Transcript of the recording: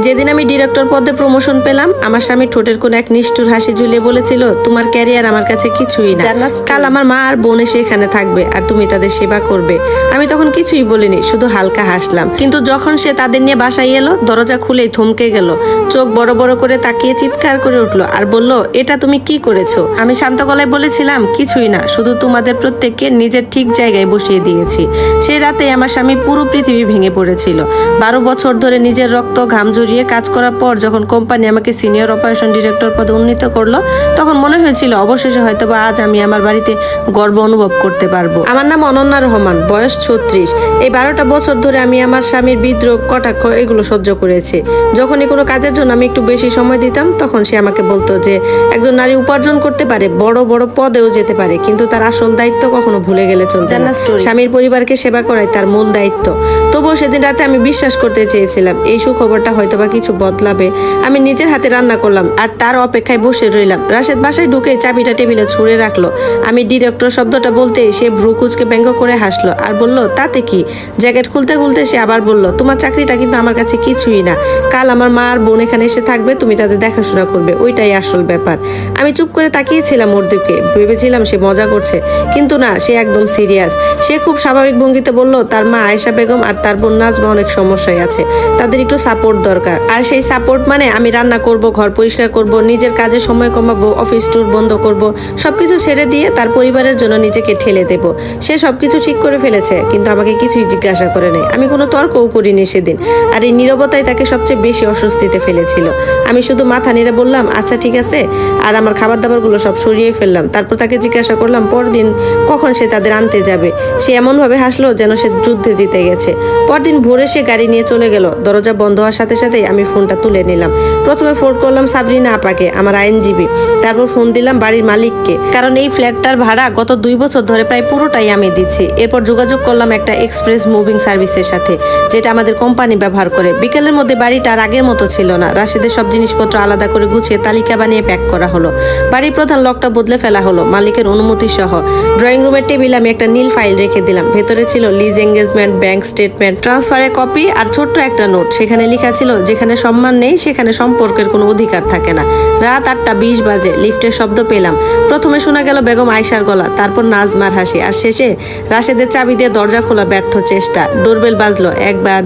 যেদিন আমি ডিরেক্টর পদে প্রমোশন পেলাম, আমার স্বামী ঠোঁটের কোন এক নিষ্ঠুর হাসি ঝুলিয়ে বলেছিল, তোমার ক্যারিয়ার আমার কাছে কিছুই না, কাল আমার মা আর বোন এসে এখানে থাকবে আর তুমি তাদের সেবা করবে। আমি তখন কিছুই বলিনি, শুধু হালকা হাসলাম। কিন্তু যখন সে তাদের নিয়ে বাসায় এলো, দরজা খুলেই থমকে গেল, চোখ বড় বড় করে তাকিয়ে চিৎকার করে উঠলো আর বলল, এটা তুমি কি করেছো? আমি শান্ত গলায় বলেছিলাম, কিছুই না, শুধু তোমাদের প্রত্যেককে নিজের ঠিক জায়গায় বসিয়ে দিয়েছি। সেই রাতে আমার স্বামী পুরো পৃথিবী ভেঙে পড়েছিল। 12 বছর ধরে নিজের রক্ত ঘাম জড়িয়ে কাজ করার পর যখন কোম্পানি আমাকে সিনিয়র অপারেশন ডিরেক্টর পদে উন্নীত করলো, তখন মনে হয়েছিল অবশেষে হয়তোবা আজ আমি আমার বাড়িতে গর্ব অনুভব করতে পারবো। আমার নাম অনন্যা রহমান, বয়স 36। এই 12টা বছর ধরে আমি আমার স্বামীর বিদ্রোহ, কটাক্ষ এগুলো সহ্য করেছি। যখনই কোনো কাজের জন্য আমি একটু বেশি সময় দিতাম, তখন সে আমাকে বলতো যে একজন নারী উপার্জন করতে পারে, বড় বড় পদেও যেতে পারে, কিন্তু তার আসল দায়িত্ব কখনো ভুলে গেলে চলবে না। স্বামীর পরিবারকে সেবা করাই তার মূল দায়িত্ব। তবুও সেদিন রাতে আমি বিশ্বাস করতে চেয়েছিলাম এই সুখবরটা হয়তোবা কিছু বদলাবে। আমি নিজের হাতে রান্না করলাম আর তার অপেক্ষায় বসে রইলাম। রাশেদ বাসায় ঢুকে চাবিটা টেবিলে ছুঁড়ে রাখলো। আমি ডিরেক্টর শব্দটা বলতে সে ভ্রু কুচকে ব্যঙ্গ করে হাসলো আর বলল, তাতে কি? জ্যাকেট খুলতে খুলতে সে আবার বলল, তোমার চাকরিটা কিন্তু আমার কাছে কিছুই না, কাল আমার মা আর বোন এখানে এসে থাকবে, তুমি তাদের দেখাশোনা করবে, ওইটাই আসল ব্যাপার। আমি চুপ করে তাকিয়েছিলাম ওর দিকে, ভেবেছিলাম সে মজা করছে, কিন্তু না, সে একদম সিরিয়াস। সে খুব স্বাভাবিক ভঙ্গিতে বলল, তার মা আয়েশা বেগম আর তার বোন নাজমা অনেক সমস্যায় আছে, তাদের একটু সাপোর্ট দরকার। আর সেই সাপোর্ট মানে আমি রান্না করব, ঘর পরিষ্কার করব, নিজের কাজে সময় কমাবো, অফিস ট্যুর বন্ধ করব, সবকিছু ছেড়ে দিয়ে তার পরিবারের জন্য নিজেকে ঠেলে দেব। সে সবকিছু ঠিক করে ফেলেছে, কিন্তু আমাকে কিছুই জিজ্ঞাসা করে নেই। আমি কোনো তর্কও করিনি সেদিন। আর এই নীরবতাই তাকে সবচেয়ে বেশি অস্বস্তিতে ফেলেছিল। আমি শুধু মাথা নেড়ে বললাম, আচ্ছা ঠিক আছে, আর আমার খাবার দাবারগুলো সব সরিয়ে ফেললাম। তারপর তাকে জিজ্ঞাসা করলাম পরদিন কখন সে তাদের আনতে যাবে। সে এমনভাবে হাসলো যেন সে যুদ্ধে জিতে গেছে। পরদিন ভোরে সে গাড়ি নিয়ে চলে গেল। দরজা বন্ধ হওয়ার সাথে সাথেই আমি ফোনটা তুলে নিলাম। প্রথমে ফোন করলাম সাবরিনা আপাকে, আমার আইনজীবী। তারপর ফোন দিলাম বাড়ির মালিককে, কারণ এই ফ্ল্যাটটার ভাড়া গত 2 বছর ধরে প্রায় পুরোটাই আমি দিচ্ছি। এরপর যোগাযোগ করলাম একটা এক্সপ্রেস মুভিং সার্ভিসের সাথে, যেটা আমাদের কোম্পানি ব্যবহার করে। বিকেলের মধ্যে বাড়িটা আর আগের মতো ছিল না। রাশেদের সব জিনিসপত্র আলাদা করে গুছিয়ে তালিকা বানিয়ে প্যাক করা হলো। বাড়ির প্রধান লকটা বদলে ফেলা হলো, মালিকের অনুমতি সহ। ড্রয়িং রুমের টেবিলে আমি একটা নীল ফাইল রেখে দিলাম। ভেতরে ছিল লিজ এঙ্গেজমেন্ট, ব্যাংক স্টেটমেন্ট, ট্রান্সফারের কপি আর ছোট্ট একটা নোট। সেখানে লেখা ছিল, যেখানে সম্মান নেই সেখানে সম্পর্কের কোনো অধিকার থাকে না। রাত 8:20 বাজে। লিফটের শব্দ পেলাম। প্রথমে শোনা গেল বেগম আয়েশার গলা, তারপর নাজমার হাসি, আর শেষে রাশেদের চাবি দিয়ে দরজা খোলা ব্যর্থ চেষ্টা। ডোরবেল বাজলো একবার,